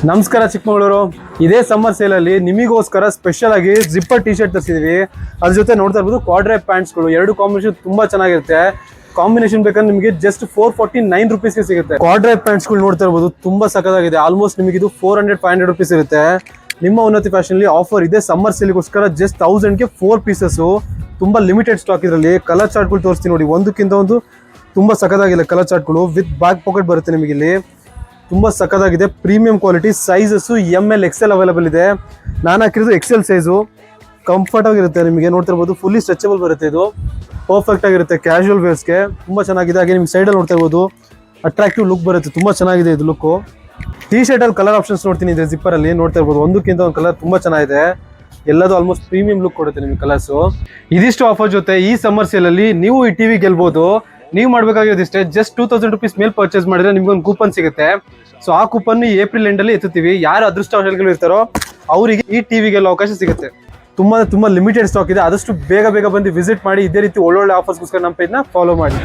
ನಮಸ್ಕಾರ ಚಿಕ್ಕಮಗಳೂರು. ಇದೇ ಸಮ್ಮರ್ ಸೇಲಲ್ಲಿ ನಿಮಗೋಸ್ಕರ ಸ್ಪೆಷಲ್ ಆಗಿ ಜಿಪ್ಪರ್ ಟಿ ಶರ್ಟ್ ತರಿಸಿದ್ವಿ. ಅದ್ರ ಜೊತೆ ನೋಡ್ತಾ ಇರ್ಬೋದು ಕ್ವಾಡ್ರೈಪ್ ಪ್ಯಾಂಟ್ಸ್ಗಳು, ಎರಡು ಕಾಂಬಿನೇಷನ್ ತುಂಬಾ ಚೆನ್ನಾಗಿರುತ್ತೆ. ಕಾಂಬಿನೇಷನ್ ಬೇಕಂದ್ರೆ ನಿಮಗೆ ಜಸ್ಟ್ 449 ರುಪೀಸ್ಗೆ ಸಿಗುತ್ತೆ. ಕ್ವಾಡ್ರೈಪ್ ಪ್ಯಾಂಟ್ಸ್ಗಳು ನೋಡ್ತಾ ಇರ್ಬೋದು, ತುಂಬಾ ಸಖತ್ತಾಗಿದೆ. ಆಲ್ಮೋಸ್ಟ್ ನಿಮಗೆ ಇದು 400-500 ರುಪೀಸ್ ಇರುತ್ತೆ. ನಿಮ್ಮ ಉನ್ನತಿ ಫ್ಯಾಷನ್ ಆಫರ್ ಇದೆ ಸಮ್ಮರ್ ಸೇಲ್ಗೋಸ್ಕರ. ಜಸ್ಟ್ 1000ಗೆ 4 ಪೀಸಸ್, ತುಂಬಾ ಲಿಮಿಟೆಡ್ ಸ್ಟಾಕ್ ಇದರಲ್ಲಿ. ಕಲರ್ ಚಾರ್ಟ್ಗಳು ತೋರಿಸ್ತೀನಿ ನೋಡಿ, ಒಂದಕ್ಕಿಂತ ಒಂದು ತುಂಬಾ ಸಖತ್ತಾಗಿದೆ. ಕಲರ್ ಚಾರ್ಟ್ಗಳು ವಿತ್ ಬ್ಯಾಕ್ ಪಾಕೆಟ್ ಬರುತ್ತೆ ನಿಮಗೆ ಇಲ್ಲಿ. ತುಂಬಾ ಸಖತ್ತಾಗಿದೆ, premium quality. Sizes ML XL available ಇದೆ. ನಾನು ಹಾಕಿರೋದು XL ಸೈಜು. ಕಂಫರ್ಟ್ ಆಗಿರುತ್ತೆ ನಿಮಗೆ. ನೋಡ್ತಿರ್ಬೋದು ಫುಲ್ಲಿ ಸ್ಟ್ರೆಚಬಲ್ ಬರುತ್ತೆ. ಇದು ಪರ್ಫೆಕ್ಟ್ ಆಗಿರುತ್ತೆ ಕ್ಯಾಶುವಲ್ ವೇರ್ಸ್ಗೆ. ತುಂಬಾ ಚೆನ್ನಾಗಿದೆ. ಹಾಗೆ ನಿಮ್ಗೆ ಸೈಡಲ್ಲಿ ನೋಡ್ತಾ ಇರ್ಬೋದು ಅಟ್ರಾಕ್ಟಿವ್ ಲುಕ್ ಬರುತ್ತೆ. ತುಂಬಾ ಚೆನ್ನಾಗಿದೆ ಇದು ಲುಕ್. ಟಿ ಶರ್ಟ್ ಅಲ್ಲಿ ಕಲರ್ ಆಪ್ಷನ್ಸ್ ನೋಡ್ತೀನಿ ಇದೆ ಜಿಪ್ಪರ್ ಅಲ್ಲಿ. ನೋಡ್ತಾ ಇರ್ಬೋದು ಒಂದಕ್ಕಿಂತ ಒಂದು ಕಲರ್ ತುಂಬಾ ಚೆನ್ನಾಗಿದೆ. ಎಲ್ಲದೂ ಆಲ್ಮೋಸ್ಟ್ ಪ್ರೀಮಿಯಂ ಲುಕ್ ಕೊಡುತ್ತೆ ನಿಮಗೆ ಕಲರ್ಸ್. ಇದಿಷ್ಟು ಆಫರ್ ಜೊತೆ ಈ ಸಮ್ಮರ್ ಸೇಲ್ ಅಲ್ಲಿ ನೀವು ಈ ಟಿವಿ ಗೆಲ್ಬಹುದು. ನೀವು ಮಾಡ್ಬೇಕಾಗಿರೋದಿಷ್ಟೇ, ಜಸ್ಟ್ 2000 ರುಪೀಸ್ ಮೇಲೆ ಪರ್ಚೇಸ್ ಮಾಡಿದ್ರೆ ನಿಮ್ಗೆ ಒಂದು ಕೂಪನ್ ಸಿಗುತ್ತೆ. ಸೊ ಆ ಕೂಪನ್ ಏಪ್ರಿಲ್ ಎಂಡ್ ಅಲ್ಲಿ ಎತ್ತುತ್ತೀವಿ. ಯಾರು ಅದೃಷ್ಟಶಾಲಿಗಳು ಇರ್ತಾರೋ ಅವರಿಗೆ ಈ ಟಿವಿ ಗೆಲ್ಲೋ ಅವಕಾಶ ಸಿಗುತ್ತೆ. ತುಂಬಾ ಲಿಮಿಟೆಡ್ ಸ್ಟಾಕ್ ಇದೆ. ಆದಷ್ಟು ಬೇಗ ಬಂದು ವಿಸಿಟ್ ಮಾಡಿ. ಇದೇ ರೀತಿ ಒಳ್ಳೊಳ್ಳೆ ಆಫರ್ಸ್ಗೋಸ್ಕರ ನಮ್ಮ ಪೇಜ್ನ ಫಾಲೋ ಮಾಡಿ.